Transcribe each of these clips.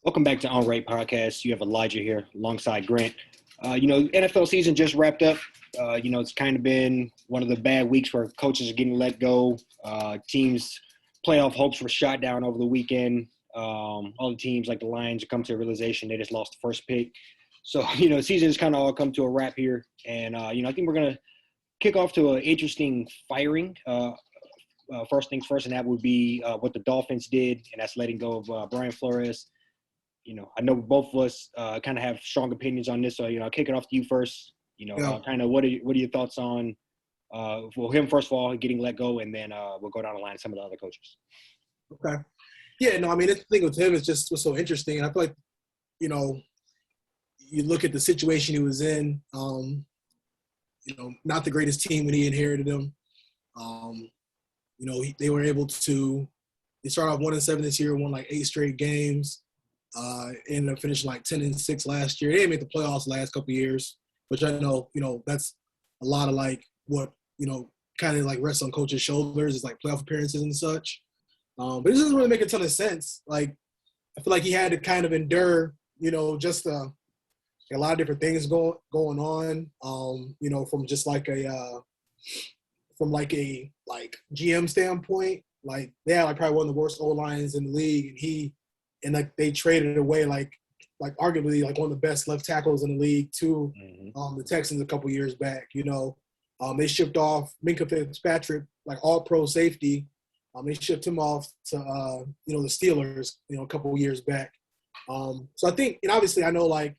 Welcome back to Unranked Podcast. You have Elijah here alongside Grant. NFL season just wrapped up. It's kind of been one of the bad weeks where coaches are getting let go. Teams' playoff hopes were shot down over the weekend. All the teams like the Lions come to a realization they just lost the first pick. So, the season has kind of all come to a wrap here. And, I think we're going to kick off to an interesting firing. First things first, and that would be what the Dolphins did, and that's letting go of Brian Flores. I know both of us kind of have strong opinions on this, so I'll kick it off to you first. Kind of what are your thoughts on him first of all getting let go, and then we'll go down the line of some of the other coaches. Okay. Yeah, no, I mean, the thing with him is just was so interesting. And I feel like, you look at the situation he was in. Not the greatest team when he inherited them. They were able to. They started off 1-7 this year, won like 8 straight games. Ended up finishing like 10-6 last year. They didn't make the playoffs the last couple of years, which I know, that's a lot of like what, kind of like rests on coaches' shoulders is like playoff appearances and such. But it doesn't really make a ton of sense. Like, I feel like he had to kind of endure, just a lot of different things going on, from just like from GM standpoint. Like, they had like probably one of the worst O-lines in the league, and they traded away like arguably like one of the best left tackles in the league to the Texans a couple years back. They shipped off Minkah Fitzpatrick, like all-pro safety. They shipped him off to the Steelers, a couple of years back. So I think, and obviously I know like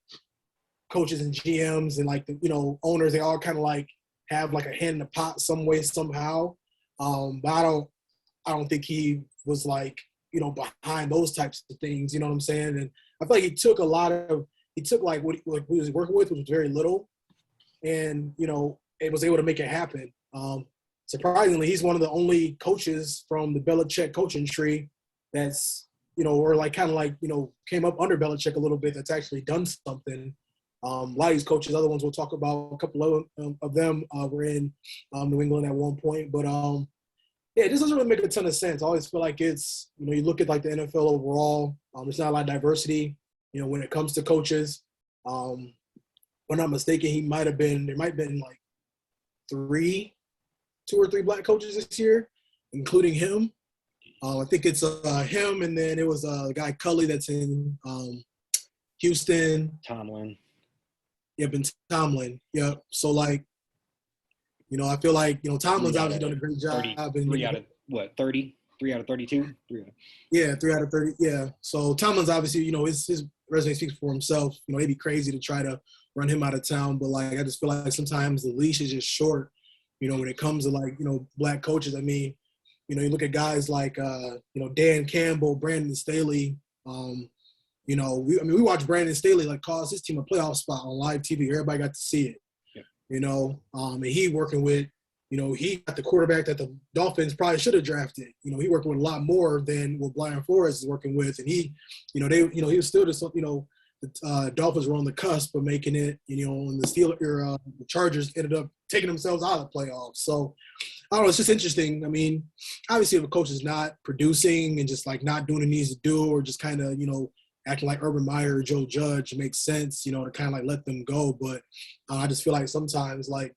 coaches and GMs and like the owners, they all kind of like have like a hand in the pot some way somehow. But I don't think he was like behind those types of things, you know what I'm saying? And I feel like he took like what he was working with, which was very little, and, it was able to make it happen. Surprisingly, he's one of the only coaches from the Belichick coaching tree that's, or like kind of like, came up under Belichick a little bit that's actually done something. A lot of these coaches, other ones we'll talk about, a couple of them were in New England at one point, but yeah, it just doesn't really make a ton of sense. I always feel like it's, you look at like the NFL overall, there's not a lot of diversity, when it comes to coaches. If I'm not mistaken, there might have been like 2 or 3 black coaches this year, including him. I think it's him, and then it was a guy Cully that's in Houston. Tomlin. Yep, and Tomlin. Yep. So like, I feel like, Tomlin's obviously done a great job. 3 out of what, 30? 3 out of 32? Yeah, 3 out of 30. Yeah. So Tomlin's obviously, his resume speaks for himself. It'd be crazy to try to run him out of town. But, like, I just feel like sometimes the leash is just short, when it comes to, like, black coaches. I mean, you look at guys like, Dan Campbell, Brandon Staley. We watched Brandon Staley, like, cause his team a playoff spot on live TV. Everybody got to see it. And he working with, he got the quarterback that the Dolphins probably should have drafted. He working with a lot more than what Brian Flores is working with. And he, he was still just, the Dolphins were on the cusp of making it, and the Chargers ended up taking themselves out of the playoffs. So, I don't know, it's just interesting. I mean, obviously if a coach is not producing and just like not doing what he needs to do, or just kind of, acting like Urban Meyer or Joe Judge, it makes sense, to kind of like let them go. But I just feel like sometimes, like,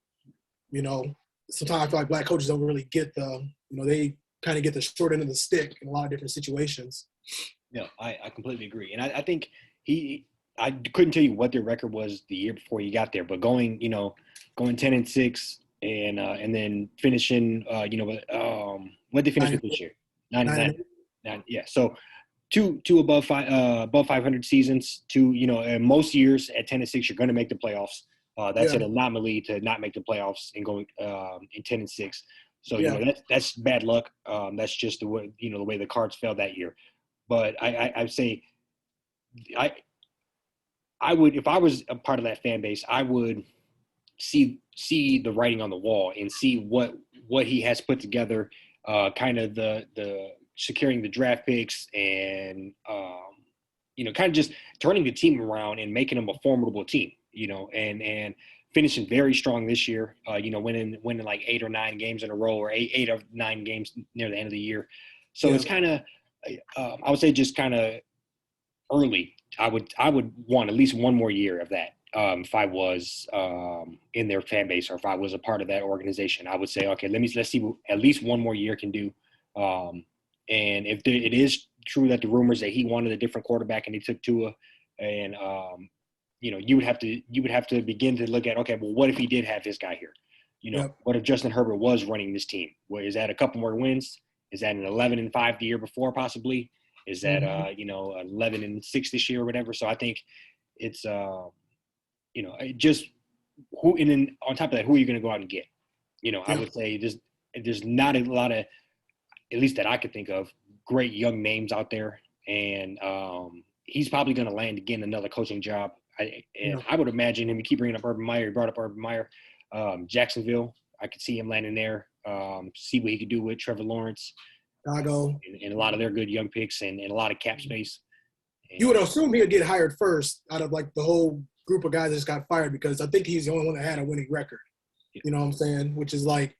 sometimes I feel like black coaches don't really get they kind of get the short end of the stick in a lot of different situations. Yeah, I completely agree. And I think I couldn't tell you what their record was the year before he got there, but going 10-6 and then finishing, what they finished with this year? 9. Yeah. So, two above 500 seasons. And most years at 10-6, you're going to make the playoffs. That's an anomaly to not make the playoffs and going in 10-6. So that's bad luck. That's just the way the way the cards fell that year. But I'd say I would, if I was a part of that fan base, I would see the writing on the wall and see what he has put together. Kind of the securing the draft picks and, kind of just turning the team around and making them a formidable team, and finishing very strong this year, winning like 8 or 9 games in a row, or 8 or 9 games near the end of the year. So it's kind of, I would say just kind of early I would want at least one more year of that. If I was in their fan base or if I was a part of that organization, I would say, okay, let's see what at least one more year can do. And if it is true that the rumors that he wanted a different quarterback and he took Tua, and you would have to begin to look at, okay, well, what if he did have his guy here? Yep. What if Justin Herbert was running this team? Well, is that a couple more wins? Is that an 11-5 the year before possibly? Is that 11-6 this year or whatever? So I think it's just who, and then on top of that, who are you going to go out and get? I would say there's not a lot of, at least that I could think of, great young names out there, and he's probably going to land again another coaching job. I would imagine him. You keep bringing up Urban Meyer. You brought up Urban Meyer. Jacksonville, I could see him landing there. See what he could do with Trevor Lawrence, Chicago, and a lot of their good young picks and a lot of cap space. You would assume he would get hired first out of like the whole group of guys that just got fired, because I think he's the only one that had a winning record. Yeah. You know what I'm saying? Which is like,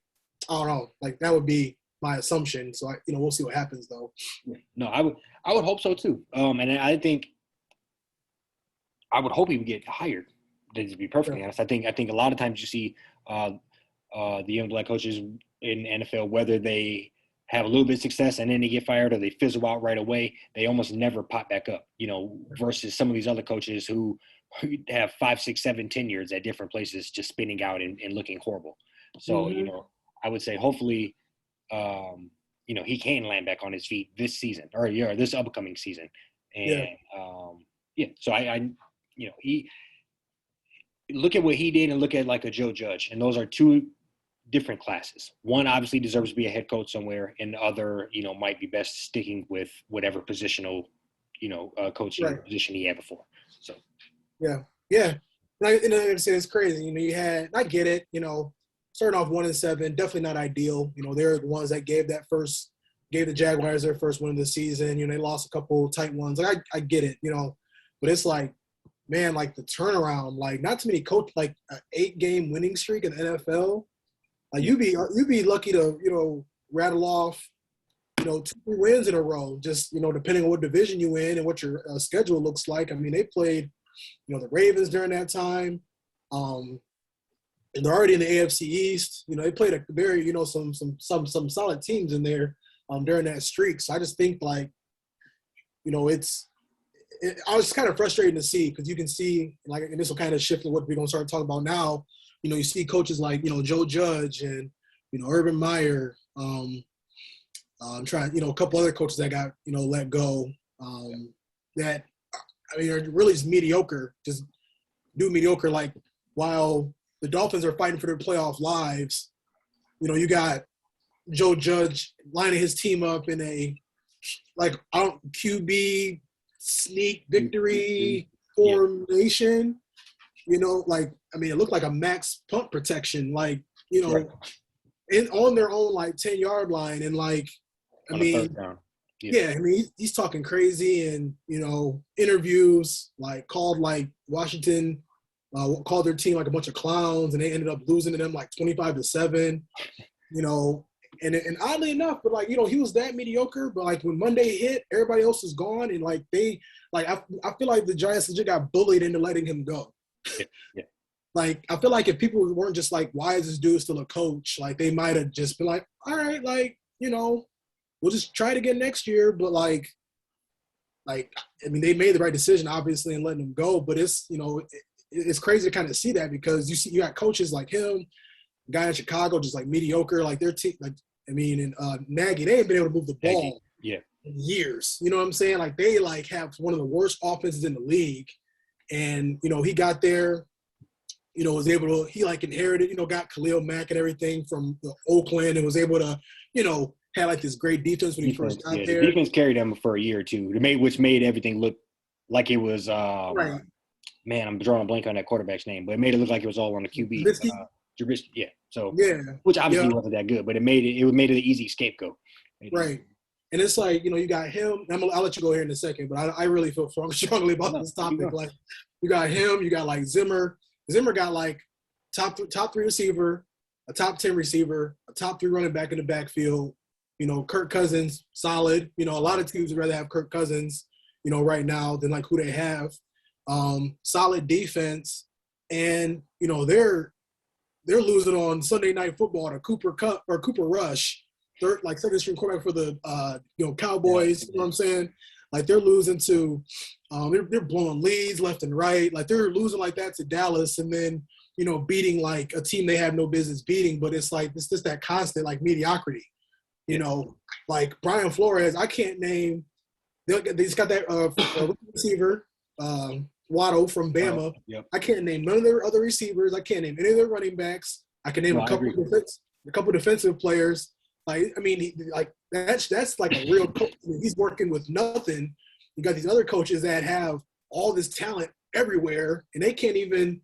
I don't know, like that would be my assumption. So we'll see what happens though. No, I would hope so too. And I think I would hope he would get hired. To be perfectly honest, I think a lot of times you see the young black coaches in NFL, whether they have a little bit of success and then they get fired or they fizzle out right away, they almost never pop back up, versus some of these other coaches who have 5, 6, 7 tenures at different places just spinning out and looking horrible. So, I would say hopefully, he can land back on his feet this season or this upcoming season. And, so he look at what he did and look at like a Joe Judge. And those are two different classes. One obviously deserves to be a head coach somewhere, and the other, might be best sticking with whatever positional, coaching position he had before. So, yeah. Like, it's crazy. You had, I get it. Starting off 1-7, definitely not ideal. They're the ones that gave the Jaguars their first win of the season. They lost a couple tight ones. Like I get it. But it's like, man, like the turnaround, like not too many coach, like an 8-game winning streak in the NFL. Like you'd be lucky to, rattle off, 2-3 wins in a row, just, depending on what division you in and what your schedule looks like. I mean, they played, the Ravens during that time. And they're already in the AFC East. They played a very, some solid teams in there during that streak. So I just think like, I was kind of frustrated to see, because you can see, like, and this will kind of shift to what we're going to start talking about now. You see coaches like, Joe Judge and, Urban Meyer. I'm trying, a couple other coaches that got, let go that, are really just mediocre, just do mediocre. Like, while the Dolphins are fighting for their playoff lives, you got Joe Judge lining his team up in a, QB sneak victory formation, it looked like a max punt protection, on their own, 10-yard line. And he's talking crazy and, interviews, called Washington, called their team a bunch of clowns, and they ended up losing to them 25-7, And oddly enough, but he was that mediocre. But when Monday hit, everybody else is gone, and I feel like the Giants legit got bullied into letting him go. Yeah. I feel like if people weren't just why is this dude still a coach? They might have just been all right, we'll just try it again next year. But they made the right decision, obviously, in letting him go. But it's it's crazy to kind of see that, because you got coaches like him, guy in Chicago, just mediocre, their team, and Nagy, they ain't been able to move the ball in years. You know what I'm saying? They have one of the worst offenses in the league. And, he got there, was able to, he inherited, got Khalil Mack and everything from Oakland, and was able to, had this great defense when he first got there. The defense carried them for a year or two, which made everything look like it was, right. Man, I'm drawing a blank on that quarterback's name, but it made it look like it was all on the QB. Trubisky, So, which obviously wasn't that good, but it made it an easy scapegoat. Right. And it's you got him. I'll let you go here in a second, but I really feel strongly about this topic. You got him. You got Zimmer. Zimmer got top 3 receiver, a top 10 receiver, a top 3 running back in the backfield. Kirk Cousins, solid. A lot of teams would rather have Kirk Cousins. right now than like who they have. Solid defense, and they're losing on Sunday Night Football to Cooper Cup or Cooper Rush, second string quarterback for the Cowboys. You know what I'm saying? Like they're losing to, they're blowing leads left and right. Like they're losing like that to Dallas, and then beating like a team they have no business beating. But it's like it's just that constant like mediocrity. Like Brian Flores, I can't name. They just got that receiver, Waddle from Bama. Yep. I can't name none of their other receivers. I can't name any of their running backs. I can name a couple defensive players. Like, I mean, that's like a real coach. I mean, he's working with nothing. You got these other coaches that have all this talent everywhere, and they can't even,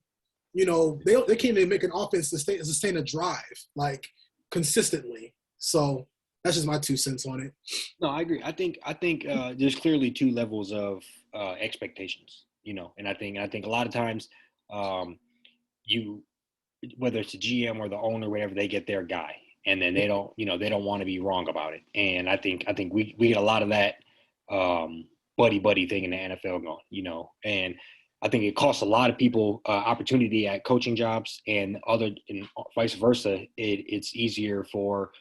they can't even make an offense sustain a drive like consistently. So that's just my 2 cents on it. No, I agree. I think there's clearly 2 levels of expectations, and I think a lot of times, whether it's the GM or the owner, whatever, they get their guy, and then they don't want to be wrong about it. And I think we get a lot of that buddy thing in the NFL going, and I think it costs a lot of people opportunity at coaching jobs, and vice versa. It's easier for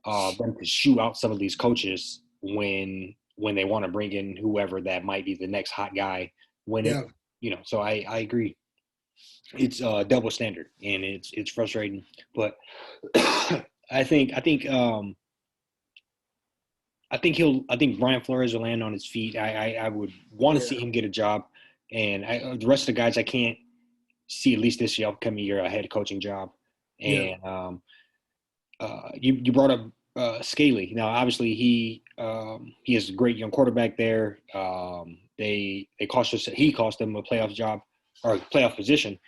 them to shoot out some of these coaches when they want to bring in whoever that might be the next hot guy. So I agree. It's double standard, and it's frustrating. But I think Brian Flores will land on his feet. I would want to see him get a job, and the rest of the guys I can't see, at least this upcoming year, a head coaching job. And you brought up Staley. Now, obviously, he has a great young quarterback there. He cost them a playoff job or playoff position,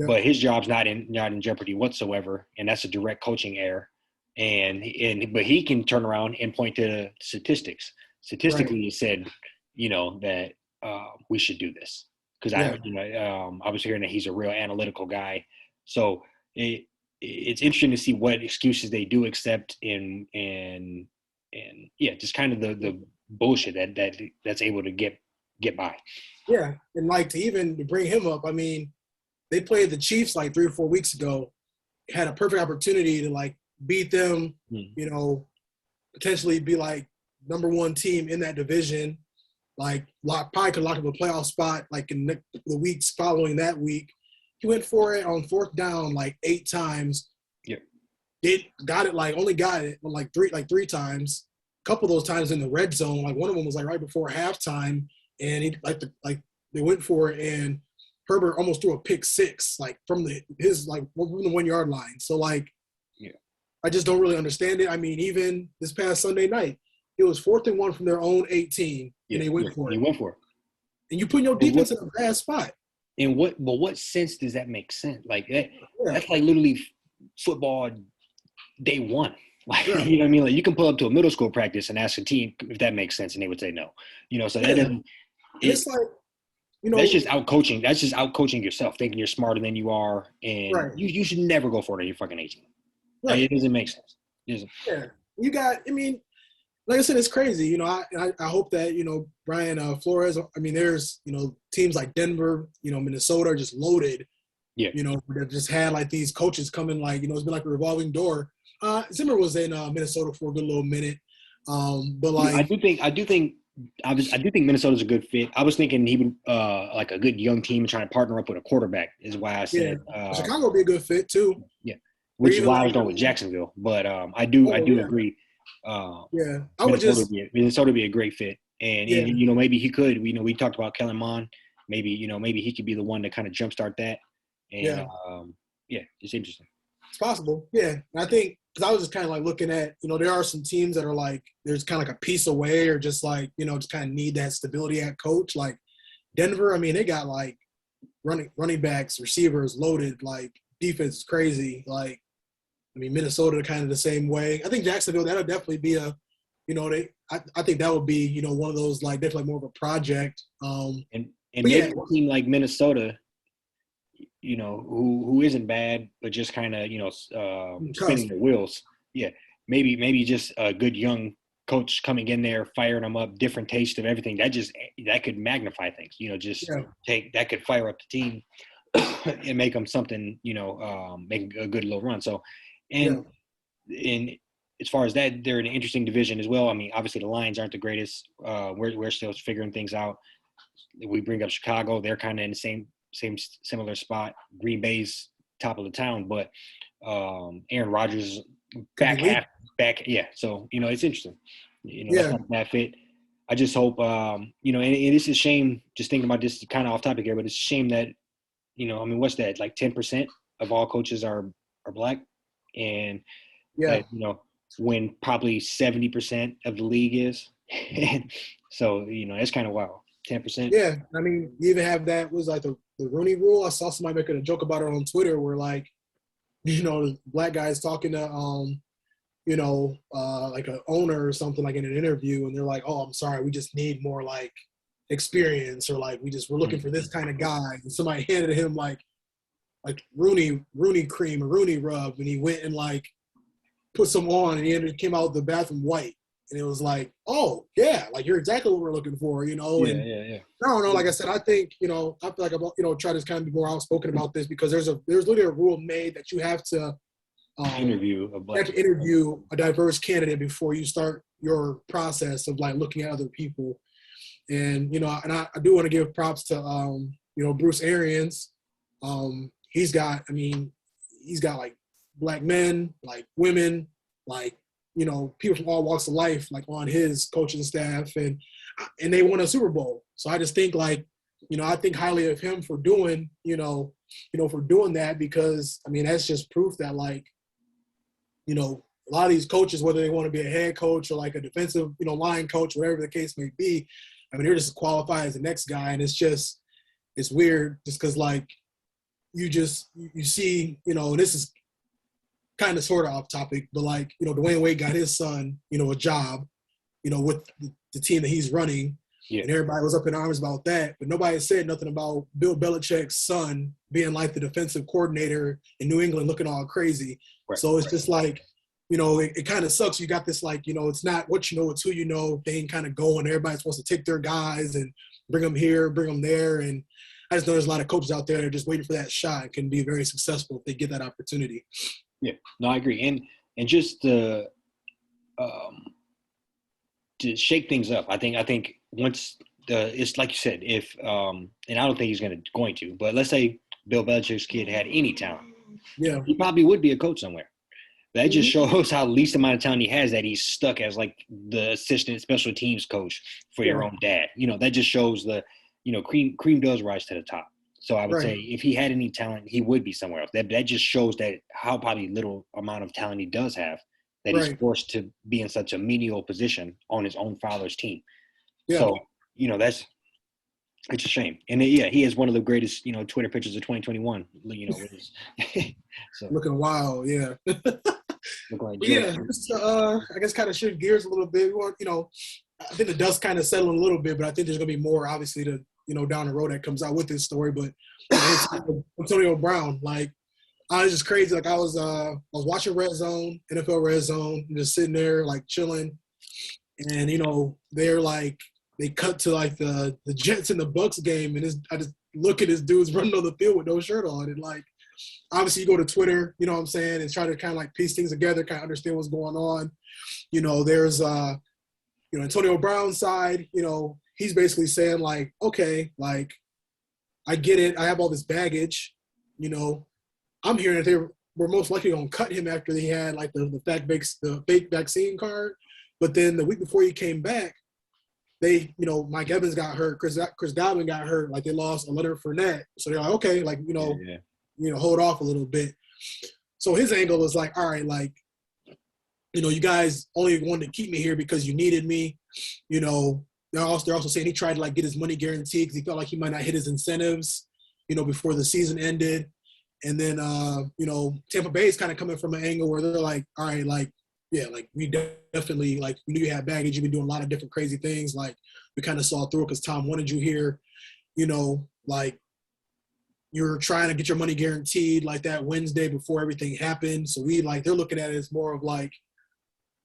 but his job's not in jeopardy whatsoever, and that's a direct coaching error. But he can turn around and point to statistics. Statistically, he said, that we should do this because I was hearing that he's a real analytical guy. So it's interesting to see what excuses they do accept and just kind of the bullshit that's able to get by. Yeah, and like to bring him up, I mean, they played the Chiefs like 3 or 4 weeks ago, had a perfect opportunity to like beat them, potentially be like number 1 team in that division, like probably could lock up a playoff spot like in the weeks following that week. He went for it on 4th down like 8 times. Yeah. Only got it like 3 times. A couple of those times in the red zone. Like one of them was like right before halftime, and he they went for it, and Herbert almost threw a pick 6 like from the 1 yard line. So like, I just don't really understand it. I mean, even this past Sunday night, it was 4th and 1 from their own 18, and they went for it. They went for it. And you put your defense in a bad spot. And what sense does that make sense? Like that, that's like literally football day 1. Like, you know what I mean? Like you can pull up to a middle school practice and ask a team if that makes sense, and they would say no. So that doesn't. It's like, that's just out coaching. That's just out coaching yourself, thinking you're smarter than you are, and you should never go for it on your fucking 18. Right. Like, it doesn't make sense. It doesn't. Yeah, you got. I mean, like I said, it's crazy. I hope that Brian Flores. I mean, there's teams like Denver, Minnesota are just loaded. Yeah. That just had like these coaches coming, like it's been like a revolving door. Zimmer was in Minnesota for a good little minute, but like I do think Minnesota's a good fit. I was thinking he would like a good young team trying to partner up with a quarterback is why I said Chicago would be a good fit too. Yeah, which is why I was going with Jacksonville. But I do agree. Minnesota would be a greit fit, and maybe he could. We talked about Kellen Mond. Maybe he could be the one to kind of jumpstart that. And it's interesting. It's possible. Yeah, and I think because I was just kind of like looking at there are some teams that are like there's kind of like a piece away or just like just kind of need that stability at coach. Like Denver, I mean they got like running backs, receivers loaded. Like defense is crazy. Like I mean Minnesota kind of the same way. I think Jacksonville that'll definitely be a I think that would be one of those like definitely more of a project. And maybe a team like Minnesota. Who isn't bad, but just kind of, spinning the wheels. Yeah, maybe just a good young coach coming in there, firing them up, different taste of everything. That could magnify things. That could fire up the team and make them something. Make a good little run. So, and as far as that, they're in an interesting division as well. I mean, obviously the Lions aren't the greatest. We're still figuring things out. We bring up Chicago; they're kind of in the similar spot. Green Bay's top of the town, but Aaron Rodgers back. Yeah. So it's interesting. That's not a bad fit. I just hope and it's a shame. Just thinking about this, kind of off topic here, but it's a shame that what's that? Like 10% of all coaches are black, and when probably 70% of the league is. So that's kind of wild. 10%. Yeah, I mean, you even have that was like the Rooney Rule. I saw somebody making a joke about it on Twitter, where like, black guys talking to like an owner or something, like in an interview, and they're like, "Oh, I'm sorry, we just need more like experience, or like we're looking for this kind of guy." And somebody handed him like Rooney cream or Rooney rub, and he went and like put some on, and he came out of the bathroom white. And it was like, oh, yeah, like you're exactly what we're looking for, Yeah. I don't know. Like I said, I think, I feel like I'm, try to kind of be more outspoken about this, because there's literally a rule made that you have to interview a diverse candidate before you start your process of like looking at other people. And, and I do want to give props to, Bruce Arians. He's got like black men, like women, like, people from all walks of life, like on his coaching staff, and they won a Super Bowl. So I just think like, I think highly of him for doing, for doing that, because I mean, that's just proof that like, a lot of these coaches, whether they want to be a head coach or like a defensive, line coach, whatever the case may be, I mean, they're just qualified as the next guy. And it's weird just because like, you see, and this is kind of sort of off topic, but like, Dwayne Wade got his son, a job, with the team that he's running. Yeah. And everybody was up in arms about that, but nobody said nothing about Bill Belichick's son being like the defensive coordinator in New England looking all crazy. Right. So it's just like, it kind of sucks. You got this like, it's not what you know, it's who you know thing kind of going. Everybody supposed to take their guys and bring them here, bring them there. And I just know there's a lot of coaches out there that are just waiting for that shot and can be very successful if they get that opportunity. Yeah, no, I agree. And just to shake things up, I think once it's like you said, if and I don't think he's going to, but let's say Bill Belichick's kid had any talent, yeah, he probably would be a coach somewhere. That just shows how least amount of talent he has, that he's stuck as like the assistant special teams coach for your own dad. That just shows the cream does rise to the top. So I would say if he had any talent, he would be somewhere else. That just shows that how probably little amount of talent he does have, that he's forced to be in such a menial position on his own father's team. Yeah. So, it's a shame. And he is one of the greatest, Twitter pictures of 2021, with his, so. Looking wild, yeah. Like just, I guess kind of shift gears a little bit. We want, I think the dust kind of settling a little bit, but I think there's going to be more, obviously, to down the road that comes out with this story. But Antonio Brown, like, I was just crazy. Like I was watching Red Zone, NFL Red Zone, and just sitting there like chilling, and they're like they cut to like the Jets and the Bucks game, and I just look at this dude's running on the field with no shirt on, and like obviously you go to Twitter, you know what I'm saying, and try to kind of like piece things together, kind of understand what's going on. There's Antonio Brown's side, he's basically saying like, okay, like I get it, I have all this baggage, I'm hearing that they were most likely going to cut him after he had like the fake vaccine card. But then the week before he came back, they, Mike Evans got hurt, Chris Godwin got hurt, like they lost a Leonard Fournette. So they're like, okay, like, hold off a little bit. So his angle is like, all right, like, you guys only wanted to keep me here because you needed me. They're also saying he tried to like get his money guaranteed because he felt like he might not hit his incentives, before the season ended. And then, Tampa Bay is kind of coming from an angle where they're like, all right, like, yeah, like we definitely, like, we knew you had baggage. You've been doing a lot of different crazy things. Like, we kind of saw through it because Tom wanted you here, like, you're trying to get your money guaranteed like that Wednesday before everything happened. So they're looking at it as more of like,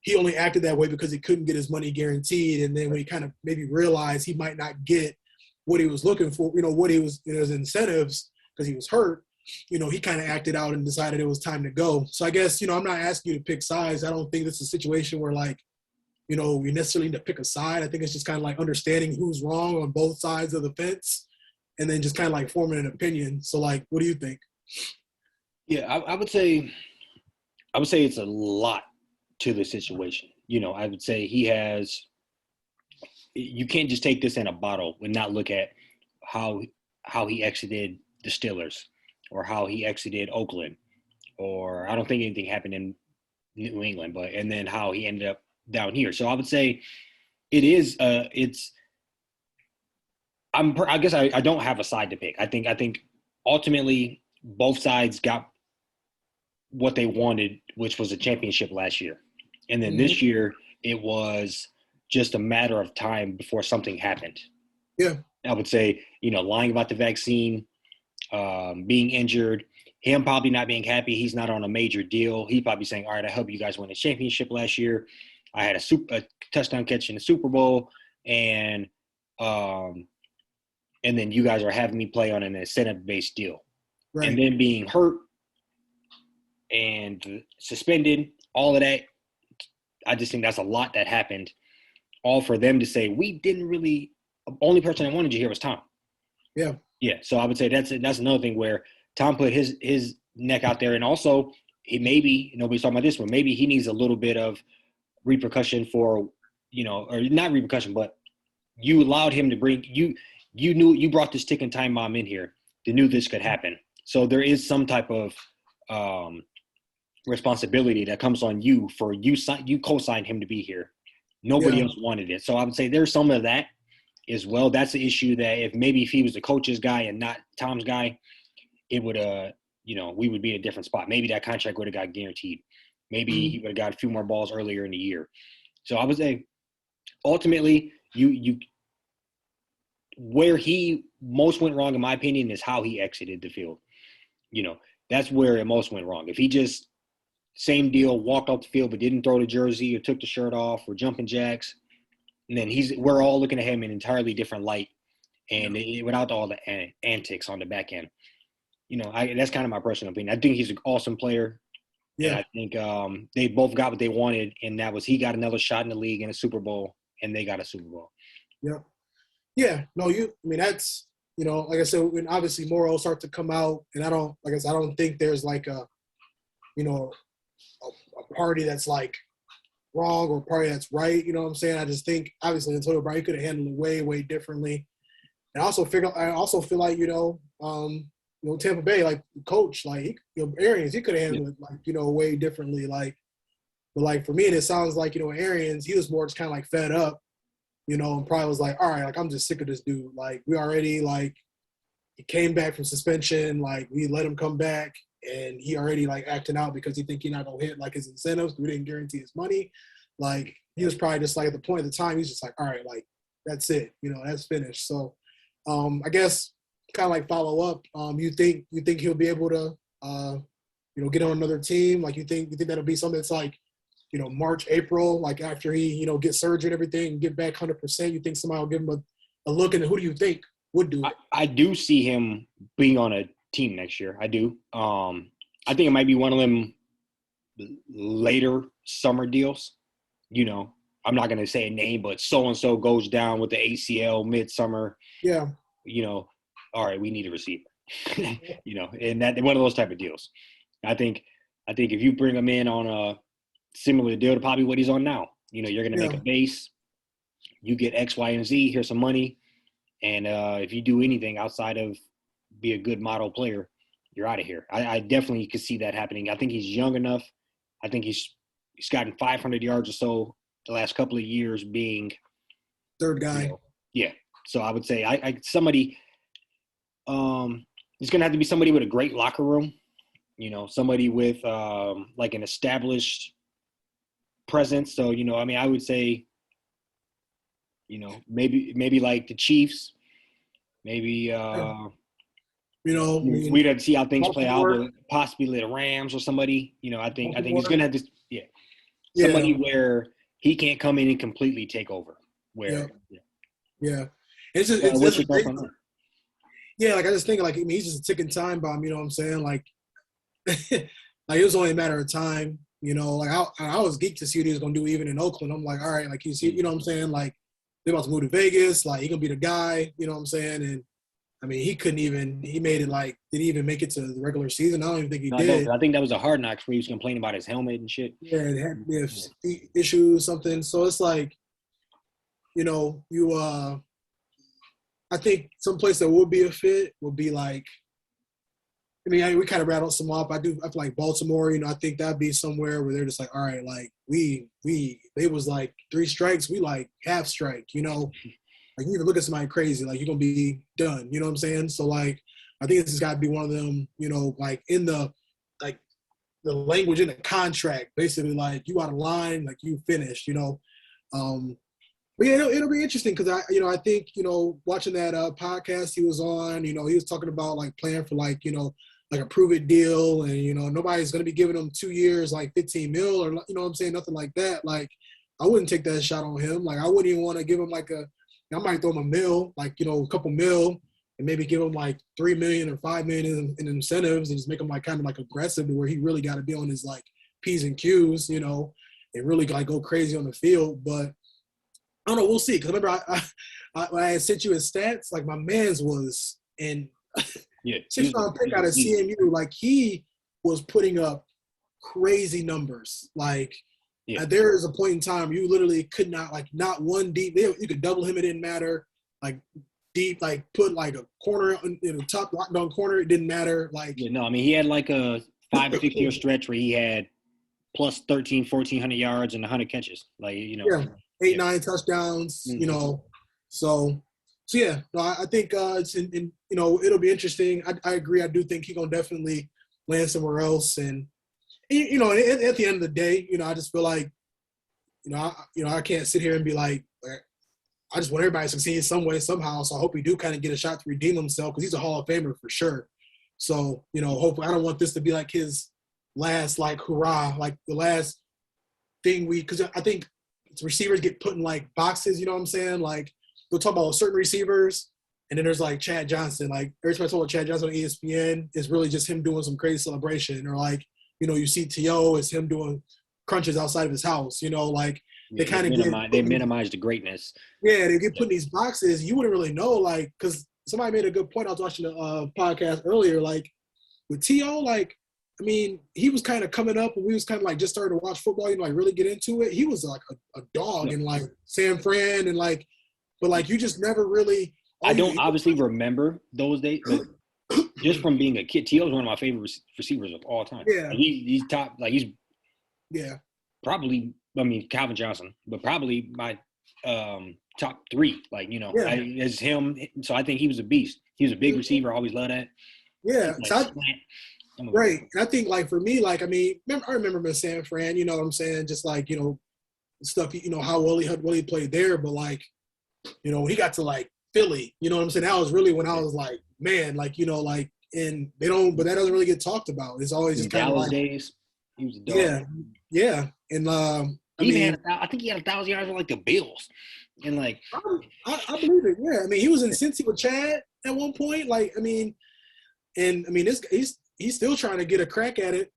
he only acted that way because he couldn't get his money guaranteed. And then when he kind of maybe realized he might not get what he was looking for, what he was, his incentives because he was hurt, he kind of acted out and decided it was time to go. So I guess, I'm not asking you to pick sides. I don't think this is a situation where you necessarily need to pick a side. I think it's just kind of like understanding who's wrong on both sides of the fence and then just kind of like forming an opinion. So what do you think? Yeah, I would say it's a lot to the situation. I would say you can't just take this in a bottle and not look at how he exited the Steelers or how he exited Oakland, or I don't think anything happened in New England, and then how he ended up down here. So I would say I guess I don't have a side to pick. I think ultimately both sides got what they wanted, which was a championship last year. And then this year it was just a matter of time before something happened. Yeah. I would say, lying about the vaccine, being injured, him probably not being happy. He's not on a major deal. He's probably saying, all right, I helped you guys win the championship last year. I had a touchdown catch in the Super Bowl, and then you guys are having me play on an incentive-based deal. Right. And then being hurt and suspended, all of that, I just think that's a lot that happened, all for them to say, we didn't really – the only person I wanted you here was Tom. Yeah. Yeah, so I would say that's another thing where Tom put his neck out there, and also nobody's talking about this one, maybe he needs a little bit of repercussion for, or not repercussion, but you allowed him to bring – you brought this ticking time bomb in here. They knew this could happen. So there is some type of responsibility that comes on you for you co-signed him to be here. Nobody else wanted it. So I would say there's some of that as well. That's the issue that if he was the coach's guy and not Tom's guy, it would we would be in a different spot. Maybe that contract would have got guaranteed. Maybe he would have got a few more balls earlier in the year. So I would say ultimately you where he most went wrong, in my opinion, is how he exited the field. That's where it most went wrong. If he just same deal, walked off the field but didn't throw the jersey or took the shirt off or jumping jacks, and then we're all looking at him in an entirely different light, and without all the antics on the back end. That's kind of my personal opinion. I think he's an awesome player. Yeah. And I think they both got what they wanted, and that was he got another shot in the league in a Super Bowl, and they got a Super Bowl. Yeah. Yeah. No, that's, like I said, when obviously more will start to come out, and I don't think there's a party that's wrong or a party that's right. You know what I'm saying? I just think obviously Antonio Brown could have handled it way, way differently. And I also feel like, Tampa Bay, coach, Arians, he could have handled it way differently. But for me, and it sounds like, Arians, he was more just kind of fed up, and probably was all right, I'm just sick of this dude. We already he came back from suspension, we let him come back, and he already acting out because he think he's not gonna hit his incentives. We didn't guarantee his money. He was probably just at the point of the time, he's just all right, that's it, that's finished. So I guess kind of follow up. You think he'll be able to get on another team? You think that'll be something that's March, April, after he, gets surgery and everything and get back 100%, you think somebody will give him a look? And who do you think would do it? I do see him being on a team next year. I do. I think it might be one of them later summer deals. I'm not going to say a name, but so-and-so goes down with the ACL midsummer. Yeah. All right, we need a receiver. And that one of those type of deals. I think if you bring him in on a similar deal to probably what he's on now, you're going to make a base. You get X, Y, and Z. Here's some money. And if you do anything outside of be a good model player, you're out of here. I definitely could see that happening. I think he's young enough. I think he's gotten 500 yards or so the last couple of years being third guy. Yeah. So I would say somebody it's going to have to be somebody with a great locker room, somebody with an established presence. So, I would say, maybe the Chiefs, maybe we'd have to see how things play out, but possibly the Rams or somebody. I think he's gonna have to. Yeah, somebody where he can't come in and completely take over. Where, yeah. It's just what's your thoughts on that? Yeah, like I just think like he's just a ticking time bomb. You know what I'm saying? Like, like it was only a matter of time. You know, like I was geeked to see what he was gonna do even in Oakland. I'm like, all right, like you know what I'm saying? Like they're about to move to Vegas. Like he gonna be the guy. You know what I'm saying? And I mean, he made it like, did he even make it to the regular season? I don't even think he did. I think that was a Hard Knocks where he was complaining about his helmet and shit. Yeah, it had feet issues, something. So it's like, you know, I think some place that would be a fit would be like, I mean, we kind of rattled some off. I feel like Baltimore, you know, I think that'd be somewhere where they're just like, all right, like they was like 3 strikes, we like half strike, you know. Like, you even look at somebody crazy, like, you're going to be done. You know what I'm saying? So, like, I think this has got to be one of them, you know, like, in the language in the contract, basically, like, you out of line, like, you finished, you know. But, yeah, it'll be interesting because, I think, you know, watching that podcast he was on, you know, he was talking about, like, playing for, like, you know, like a prove-it deal. And, you know, nobody's going to be giving him 2 years, like, 15 mil or, you know what I'm saying, nothing like that. Like, I wouldn't take that shot on him. Like, I wouldn't even want to give him, like, I might throw him a mil, like, you know, a couple mil, and maybe give him like $3 million or $5 million in incentives, and just make him like kind of like aggressive to where he really got to be on his like P's and Q's, you know, and really like go crazy on the field. But I don't know, we'll see. Because remember, when I had sent you his stats, like my man's was in 6-round pick out of CMU, like he was putting up crazy numbers, like. Yeah. There is a point in time you literally could not, like, not one deep. You could double him, it didn't matter. Like, deep, like, put, like, a corner in a top lockdown corner, it didn't matter. Like, yeah, no, I mean, he had, like, a 5 or 6 year stretch where he had plus 1,400 yards and 100 catches. Like, you know. Yeah, 8-9 touchdowns, you know. So yeah, no, I think it's, you know, it'll be interesting. I agree. I do think he's going to definitely land somewhere else. And, you know, at the end of the day, you know, I just feel like, you know, I can't sit here and be like, I just want everybody to succeed some way, somehow. So I hope he do kind of get a shot to redeem himself because he's a Hall of Famer for sure. So, you know, hopefully I don't want this to be like his last, like, hurrah, like the last thing because I think receivers get put in like boxes, you know what I'm saying? Like, we'll talk about certain receivers, and then there's like Chad Johnson. Like, every time I talk about Chad Johnson on ESPN, it's really just him doing some crazy celebration. Or like, you know, you see T.O. it's him doing crunches outside of his house, you know, like they kind of minimize the greatness. Yeah, they get put in these boxes. You wouldn't really know, like, because somebody made a good point. I was watching a podcast earlier, like with T.O., like, I mean, he was kind of coming up and we was kind of like just started to watch football, you know, like really get into it. He was like a dog in like San Fran and like, but like you just never really. I don't obviously remember those days, but just from being a kid, T.O. is one of my favorite receivers of all time. Yeah. Like he's top, like he's probably, I mean, Calvin Johnson, but probably my top 3, like, you know, as him. So I think he was a beast. He was a big receiver. I always loved that. Yeah. So right. And I think, like, for me, like, I mean, I remember him in San Fran, you know what I'm saying? Just like, you know, stuff, you know, how well he played there. But like, you know, when he got to like Philly, you know what I'm saying? That was really when I was like, man, like, you know, like, and they don't, but that doesn't really get talked about. It's always just kind of like days. He was a dog. Yeah. And I think he had 1,000 yards with like the Bills. And like I believe it, yeah. I mean, he was in Cincy with Chad at one point. Like, I mean, he's still trying to get a crack at it.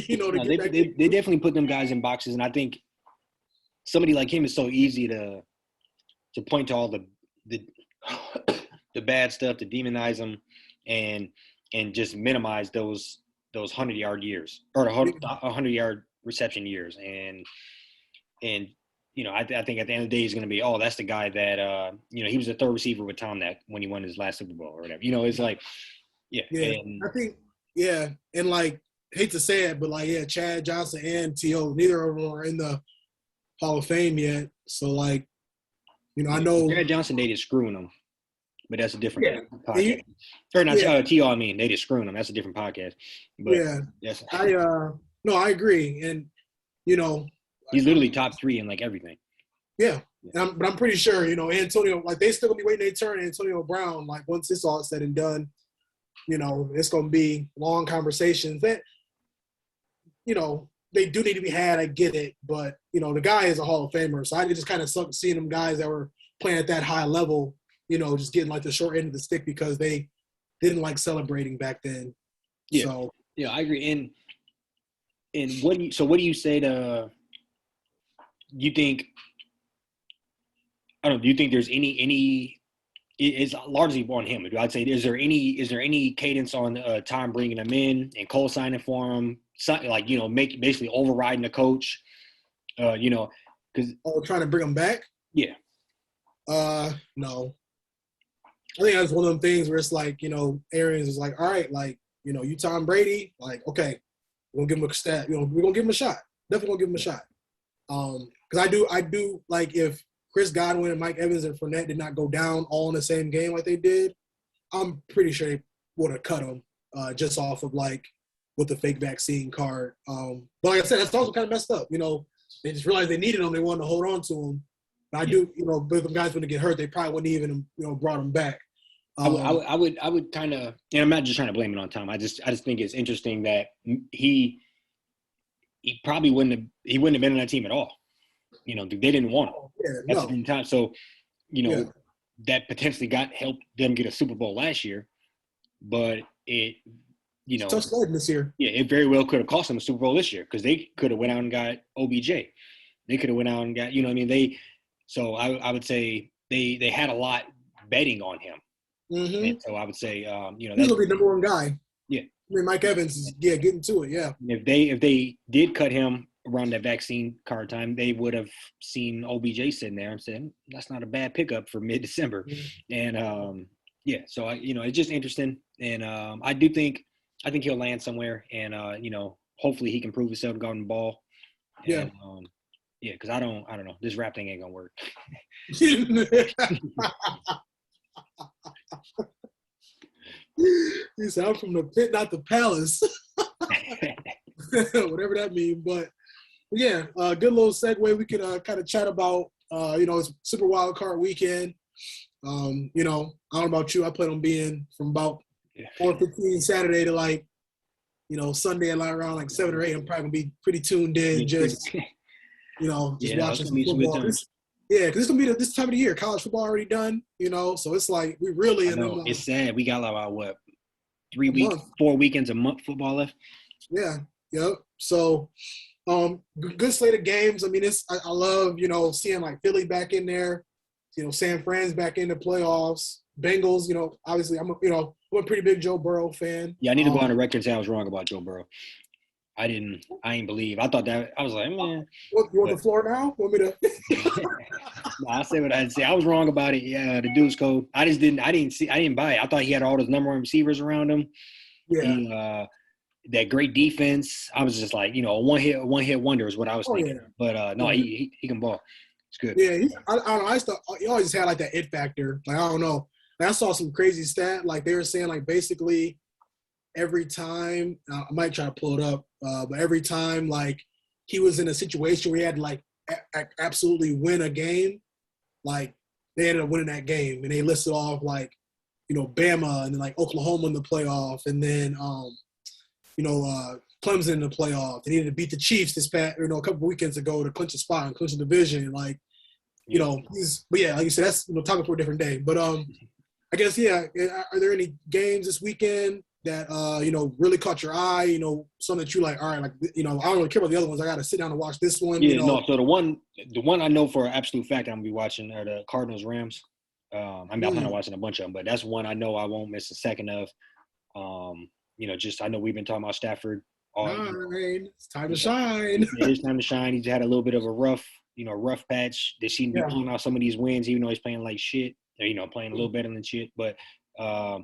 You know, they definitely put them guys in boxes, and I think somebody like him is so easy to point to all the bad stuff, to demonize them, and just minimize those 100-yard years or 100-yard reception years, and you know, I think at the end of the day he's going to be, oh, that's the guy that you know, he was the third receiver with Tom that when he won his last Super Bowl or whatever. You know, it's like and I think and like, hate to say it, but like, Chad Johnson and T.O., neither of them are in the Hall of Fame yet. So like, you know, I know Chad Johnson, they just screwing him, but that's a different podcast. Or not T.O., I mean, they just screwing him. That's a different podcast. But no, I agree, and you know, he's literally top 3 in like everything. Yeah. But I'm pretty sure, you know, Antonio, like, they still gonna be waiting their turn. Antonio Brown, like, once it's all said and done, you know, it's gonna be long conversations that, you know, they do need to be had. I get it, but the guy is a Hall of Famer, so I just kind of sucked seeing them guys that were playing at that high level, just getting like the short end of the stick because they didn't like celebrating back then. Yeah, so yeah, I agree. And what do you say to? You think? I don't know. Do you think there's any? It's largely on him. I'd say, is there any cadence on Tom bringing him in and co-signing for him? Something like basically overriding the coach. Because trying to bring him back. Yeah. No. I think that's one of them things where it's like, Arians is like, all right, like, you Tom Brady, like, okay, we're gonna give him a stat. We're gonna give him a shot. Definitely gonna give him a shot. Because I do like if Chris Godwin and Mike Evans and Fournette did not go down all in the same game like they did, I'm pretty sure they would have cut them just off of like with the fake vaccine card. But like I said, that's also kind of messed up. They just realized they needed them. They wanted to hold on to them. But I do, but if the guys wouldn't get hurt, they probably wouldn't even, brought them back. I would kind of, and I'm not just trying to blame it on Tom. I just think it's interesting that he probably wouldn't have been on that team at all. They didn't want him at the same time. So, that potentially helped them get a Super Bowl last year, but it, it's tough sledding this year. Yeah, it very well could have cost them a Super Bowl this year because they could have went out and got OBJ. They could have went out and got, So I would say they had a lot betting on him. Mm-hmm. And so I would say, he's gonna be the number one guy. Yeah, I mean Mike Evans is getting to it. Yeah. If they did cut him around that vaccine card time, they would have seen OBJ sitting there and said that's not a bad pickup for mid-December. Mm-hmm. And so it's just interesting. And I think he'll land somewhere, and hopefully he can prove himself to go on the ball. And, because I don't know. This rap thing ain't gonna work. He said, "I'm from the pit, not the palace." Whatever that means. But yeah, good little segue. We could kind of chat about, it's Super Wild Card Weekend. I don't know about you. I plan on being from about 4:15 Saturday to like, Sunday at around like 7 or 8. I'm probably gonna be pretty tuned in, just watching some football. Because it's gonna be this time of the year. College football already done, so it's like we really. It's sad. We got like 3 weeks, 4 weekends a month football left. Yeah. Yep. So, good slate of games. I mean, I love seeing like Philly back in there, San Fran's back in the playoffs. Bengals, obviously I'm a pretty big Joe Burrow fan. Yeah, I need to go on the record and say I was wrong about Joe Burrow. I ain't believe. I thought that I was like, man. You want the floor now? Want me to? No, I said what I had to say. I was wrong about it. Yeah, the dude's cold. I didn't buy it. I thought he had all those number one receivers around him. Yeah. That great defense. I was just like, a one hit wonder is what I was thinking. Yeah. But no, he can ball. It's good. Yeah, I don't know. He always had like that it factor. Like I don't know. Like, I saw some crazy stat. Like they were saying, like basically every time I might try to pull it up, but every time like he was in a situation where he had to like absolutely win a game, like they ended up winning that game, and they listed off like Bama and then like Oklahoma in the playoff, and then Clemson in the playoff. They needed to beat the Chiefs this past a couple weekends ago to clinch a spot and clinch the division. Like but yeah, like you said, that's topic for a different day. But I guess are there any games this weekend that really caught your eye? Something that you like. All right, like I don't really care about the other ones. I got to sit down and watch this one. Yeah, no. So the one I know for an absolute fact I'm gonna be watching are the Cardinals Rams. I'm planning on watching a bunch of them, but that's one I know I won't miss a second of. I know we've been talking about Stafford. It's time to shine. It is time to shine. He's had a little bit of a rough patch. They seem to be pulling out some of these wins, even though he's playing like shit. Playing a little better than shit. But I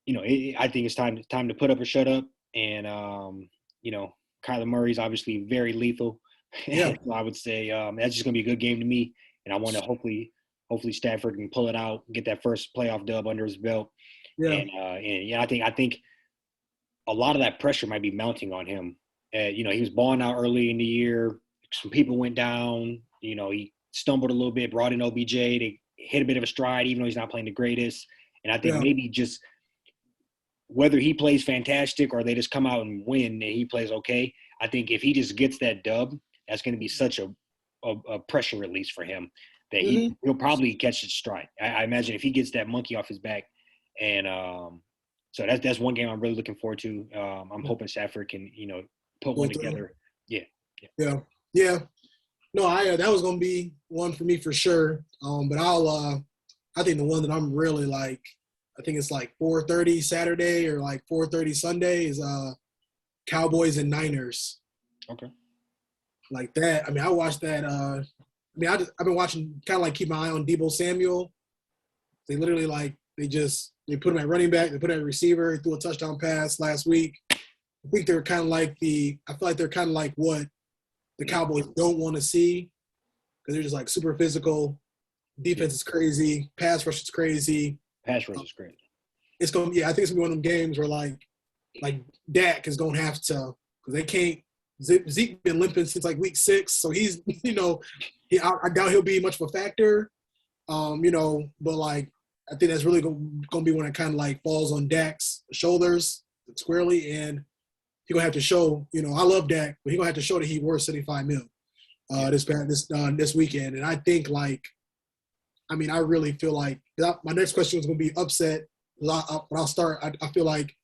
think it's time to put up or shut up. And Kyler Murray's obviously very lethal. Yeah. So I would say that's just gonna be a good game to me. And I want to hopefully Stafford can pull it out, get that first playoff dub under his belt. Yeah. And I think a lot of that pressure might be mounting on him. He was balling out early in the year. Some people went down. He stumbled a little bit, brought in OBJ. They hit a bit of a stride, even though he's not playing the greatest. And I think maybe just whether he plays fantastic or they just come out and win and he plays okay, I think if he just gets that dub, that's going to be such a pressure release for him that he'll probably catch his stride. I imagine if he gets that monkey off his back, and so that's one game I'm really looking forward to. I'm hoping Stafford can put one together. Yeah. No, that was gonna be one for me for sure. But I think the one that I'm really like, I think it's like 4:30 Saturday or like 4:30 Sunday is Cowboys and Niners. Okay. Like that. I mean, I watched that. I've been watching, kind of like keep my eye on Deebo Samuel. They literally they put him at running back, they put him at receiver. He threw a touchdown pass last week. I think they're kind of like I feel like they're kind of like what the Cowboys don't want to see, because they're just like super physical. Defense is crazy. Pass rush is crazy. Pass rush is great. I think it's gonna be one of them games where like Dak is gonna have to, because they can't. Zeke been limping since like week 6, so he's I doubt he'll be much of a factor. But like I think that's really gonna be when it kind of like falls on Dak's shoulders squarely, and he's gonna have to show. I love Dak, but he's gonna have to show that he's worth $75 million this weekend. And I think I really feel like my next question was gonna be upset. But I'll start. I feel like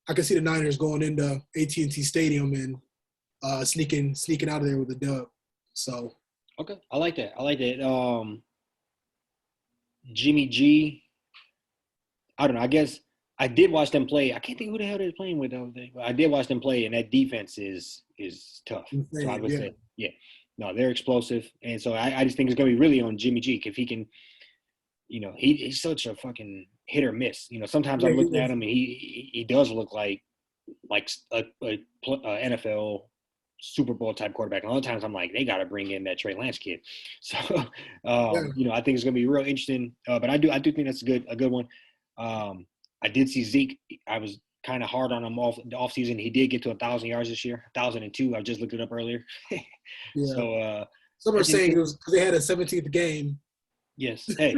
I can see the Niners going into AT&T Stadium and sneaking out of there with a dub. So okay, I like that. Jimmy G. I don't know. I guess I did watch them play. I can't think who the hell they're playing with though. But I did watch them play, and that defense is tough. So I would say, no, they're explosive, and so I just think it's gonna be really on Jimmy G if he can. He's such a fucking hit or miss. Sometimes I'm looking at him, and he does look like a NFL Super Bowl type quarterback. And a lot of times I'm like, they got to bring in that Trey Lance kid. So, I think it's going to be real interesting. But I do think that's a good one. I did see Zeke. I was kind of hard on him the offseason. He did get to 1,000 yards this year, 1,002. I just looked it up earlier. So, some are saying it was because they had a 17th game. Yes. Hey.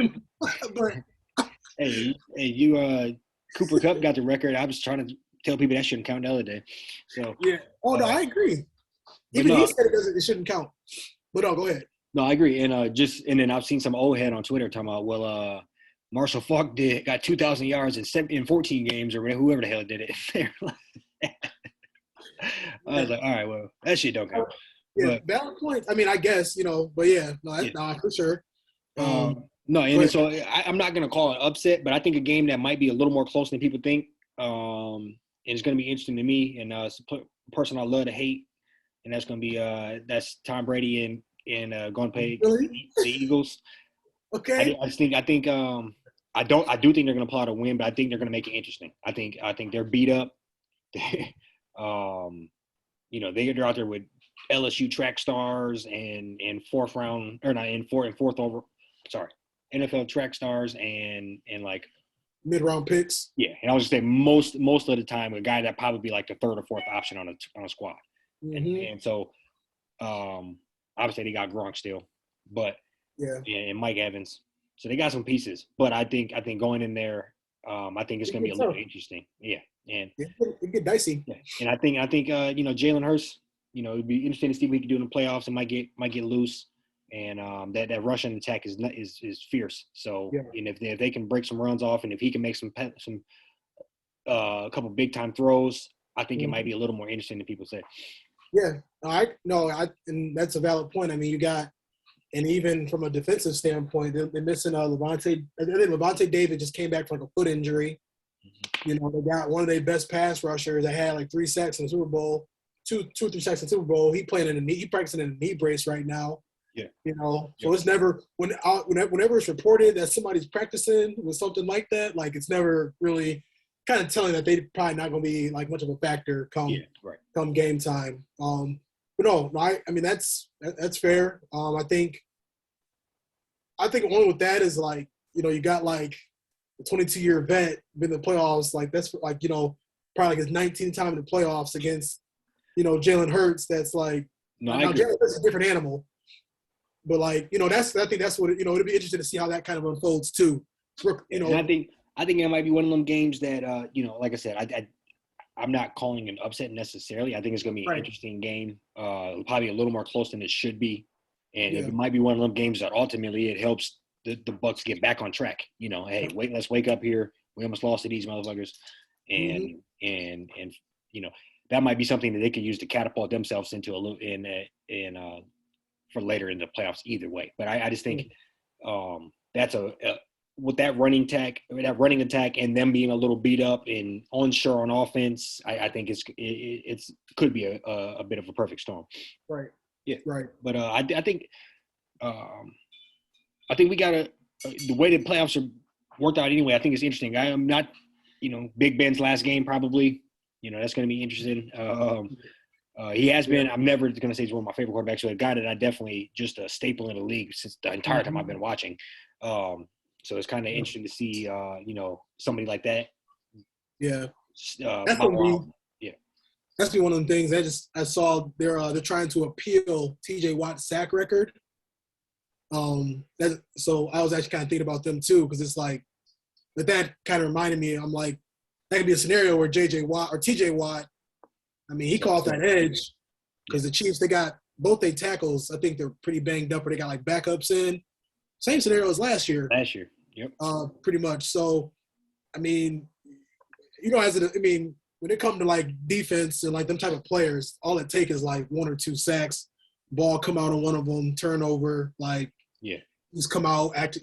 Hey, you Cooper Kupp got the record. I was trying to tell people that shouldn't count the other day. So yeah. Oh no, I agree. Even he said it shouldn't count. But no, go ahead. No, I agree. And then I've seen some old head on Twitter talking about, Marshall Faulk got 2,000 yards in 14 games, or whoever the hell did it. I was like, all right, well, that shit don't count. Yeah, valid point. I mean, I guess, but yeah, for sure. No, and so I'm not going to call it upset, but I think a game that might be a little more close than people think, and it's going to be interesting to me, and it's a person I love to hate, and that's going to be that's Tom Brady and going to play the Eagles. Okay. I think I do think they're going to pull out a win, but I think they're going to make it interesting. I think they're beat up. They're out there with LSU track stars and fourth over. Sorry, NFL track stars and like mid-round picks. Yeah, and I was just say most of the time a guy that probably be like the third or fourth option on a squad. Mm-hmm. And so obviously they got Gronk still, but and Mike Evans. So they got some pieces, but I think going in there, I think it's going to be a little interesting. Yeah, and it get dicey. Yeah. And I think Jalen Hurts, it'd be interesting to see what he can do in the playoffs. It might get loose, and that Russian attack is fierce. So and if they can break some runs off, and if he can make some a couple big time throws, I think it might be a little more interesting than people say. Yeah, and that's a valid point. I mean, you got. And even from a defensive standpoint, they're missing Levante. I think Levante David just came back from like a foot injury. They got one of their best pass rushers that had like 3 sacks in the Super Bowl, two or 3 sacks in the Super Bowl. He practicing in a knee brace right now. Yeah. So it's never whenever it's reported that somebody's practicing with something like that, like it's never really kind of telling that they're probably not going to be like much of a factor come game time. But no, I mean that's fair. I think only with that is like you got like a 22-year vet been in the playoffs, like that's like probably like his 19th time in the playoffs against Jalen Hurts. That's like Jalen Hurts is a different animal, but like I think that's what it'll be interesting to see how that kind of unfolds too. And I think it might be one of them games that like I said I'm not calling an upset necessarily. I think it's going to be an interesting game, probably a little more close than it should be. And it might be one of them games that ultimately it helps the Bucks get back on track. You know, hey, let's wake up here. We almost lost to these motherfuckers. And you know, that might be something that they could use to catapult themselves into a little for later in the playoffs either way. But I just think that's with that running attack and them being a little beat up and unsure on offense, I think it's could be a bit of a perfect storm. Right. Yeah. Right. But I think we got the way the playoffs are worked out anyway. I think it's interesting. I am not, Big Ben's last game probably. That's going to be interesting. He has been. I'm never going to say he's one of my favorite quarterbacks, but a guy that I definitely just a staple in the league since the entire time I've been watching. So it's kind of interesting to see, somebody like that. Yeah, that's gonna be one of them things. I saw they're trying to appeal T.J. Watt's sack record. So I was actually kind of thinking about them too, because it's like that kind of reminded me. I'm like, that could be a scenario where J.J. Watt or T.J. Watt. I mean, he caught that edge because the Chiefs, they got both their tackles. I think they're pretty banged up, or they got like backups in. Same scenario as last year. Yep. Pretty much. So, I mean, when it comes to like defense and like them type of players, all it takes is like 1 or 2 sacks, ball come out on one of them, turnover, just come out, act,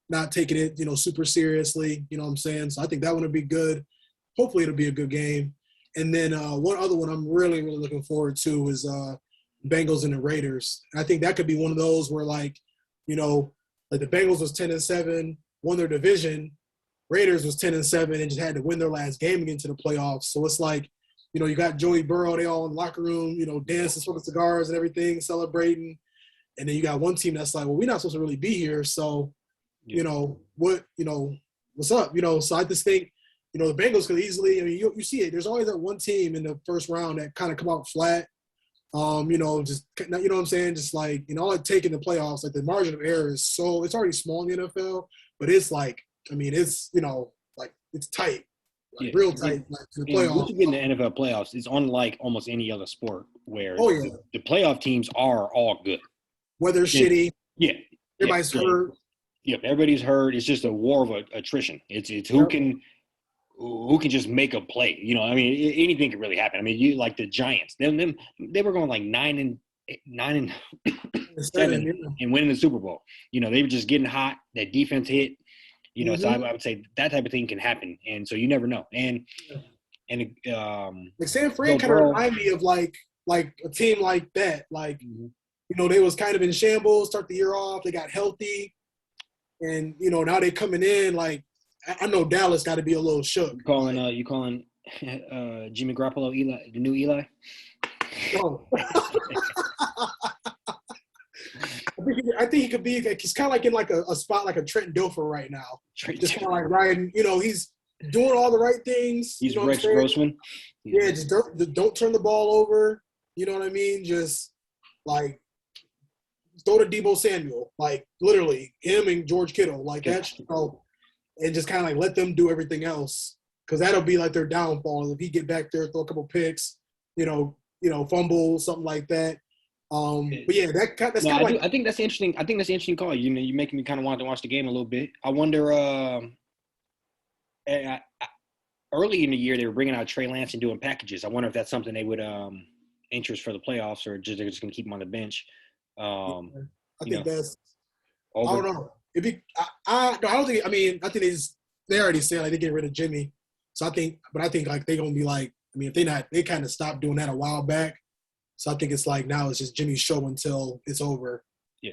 not taking it, super seriously. You know what I'm saying? So I think that one would be good. Hopefully it'll be a good game. And then one other one I'm really, really looking forward to is Bengals and the Raiders. And I think that could be one of those where like the Bengals was 10-7, won their division. Raiders was 10-7 and just had to win their last game to get into the playoffs. So it's like, you got Joey Burrow, they all in the locker room, dancing, smoking cigars and everything, celebrating. And then you got one team that's like, well, we're not supposed to really be here. So, what's up? So I just think, the Bengals could easily, you see it. There's always that one team in the first round that kind of come out flat. Just, what I'm saying? Just like, all it takes in the playoffs, like the margin of error is it's already small in the NFL, but it's like, it's, like it's tight, real tight. Like the playoffs. Once you get in the NFL playoffs, it's unlike almost any other sport where the playoff teams are all good. Weather's shitty. Yeah. Everybody's hurt. Yep. Everybody's hurt. It's just a war of attrition. It's who can just make a play. Anything can really happen. You like the Giants. Them they were going like 9-7 and winning the Super Bowl. They were just getting hot. That defense hit. So I would say that type of thing can happen, and so you never know. And like San Fran kind of remind me of like a team like that. Like they was kind of in shambles, start the year off. They got healthy, and now they coming in like. I know Dallas got to be a little shook. You calling Jimmy Garoppolo Eli, the new Eli? No. I think he could be. He's kind of like in like a spot like a Trent Dilfer right now. Just kind of like riding. He's doing all the right things. He's Rex Grossman. Yeah, just don't turn the ball over. You know what I mean? Just like throw to Deebo Samuel, like literally him and George Kittle, like that. And just kind of like let them do everything else, because that'll be like their downfall if he get back there, throw a couple picks, fumble, something like that. But yeah, that's kind of like. I think that's interesting. I think that's an interesting call. You're making me kind of want to watch the game a little bit. I wonder. Early in the year, they were bringing out Trey Lance and doing packages. I wonder if that's something they would interest for the playoffs, or they're just going to keep him on the bench. I think that's. I don't know. I don't think. I think they already said like they get rid of Jimmy. So I think like they're gonna be like. If they kind of stopped doing that a while back. So I think it's like now it's just Jimmy's show until it's over. Yeah.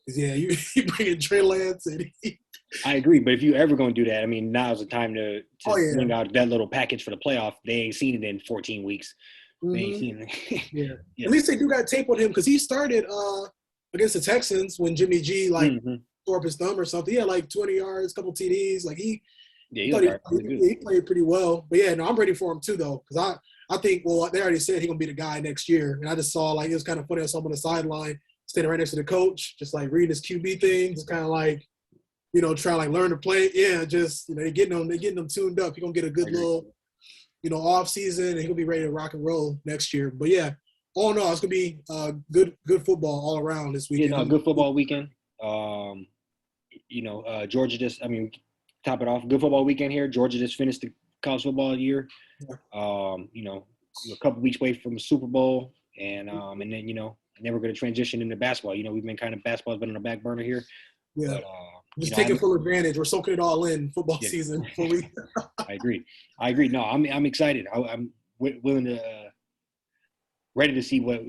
You bring in Trey Lance and I agree, but if you ever gonna do that, now's the time to bring out that little package for the playoff. They ain't seen it in 14 weeks. They ain't seen it. Yeah. At least they do got tape on him because he started against the Texans when Jimmy G tore up his thumb or something. He had like 20 yards, couple TDs. Like he played pretty well. But yeah, no, I'm ready for him too though, because I think they already said he's gonna be the guy next year. And I just saw like it was kind of funny. I saw him on the sideline standing right next to the coach, just like reading his QB thing, just kind of like trying to like learn to play. Yeah, just they're getting them tuned up. He's gonna get a good little off season, and he'll be ready to rock and roll next year. But yeah, all in all, it's gonna be good football all around this weekend. Good football weekend. Georgia just, top it off. Good football weekend here. Georgia just finished the college football year. Yeah. A couple weeks away from the Super Bowl, and then we're going to transition into basketball. We've been basketball's been on the back burner here. Yeah. But, just taking full advantage. We're soaking it all in football season. I agree. No, I'm excited. I'm willing to ready to see what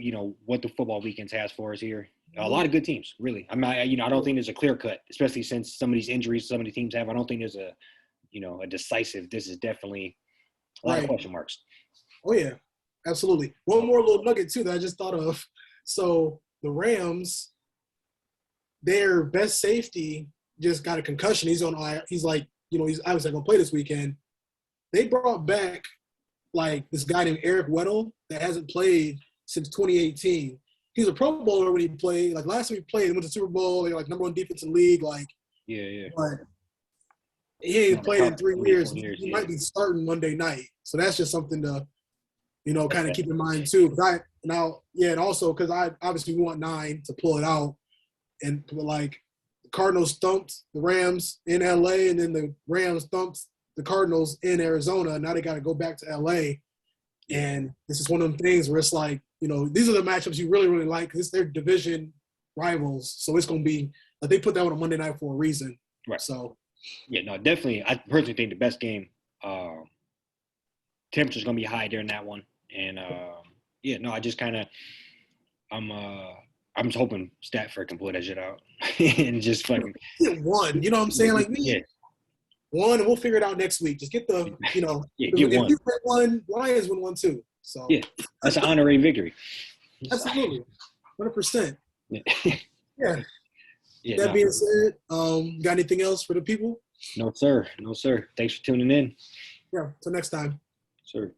the football weekends has for us here. A lot of good teams, really. I don't think there's a clear cut, especially since some of these injuries some of the teams have. I don't think there's a decisive. This is definitely a lot of question marks. Oh yeah, absolutely. One more little nugget too that I just thought of. So the Rams, their best safety just got a concussion. He's obviously gonna play this weekend. They brought back this guy named Eric Weddle that hasn't played since 2018. He's a Pro Bowler when he played. Last time he played, he went to Super Bowl. They're number one defense in the league. But he ain't played in 3 years. He might be starting Monday night. So that's just something to, kind of keep in mind too. And also because I obviously want 9 to pull it out, and the Cardinals thumped the Rams in LA, and then the Rams thumped the Cardinals in Arizona. Now they got to go back to LA, and this is one of them things where it's these are the matchups you really, really like because it's their division rivals. So it's going to be they put that on a Monday night for a reason. Right. So. Yeah, no, definitely. I personally think the best game. Temperature's going to be high during that one, and I just kind of I'm just hoping Stafford can pull that shit out and just fucking get one. You know what I'm saying? One, and we'll figure it out next week. Just get the get one. If you win one, Lions win one too. So yeah, that's an honorary victory. Absolutely, 100%. Yeah. That being said, got anything else for the people? No, sir. Thanks for tuning in. Yeah. Till next time. Sir.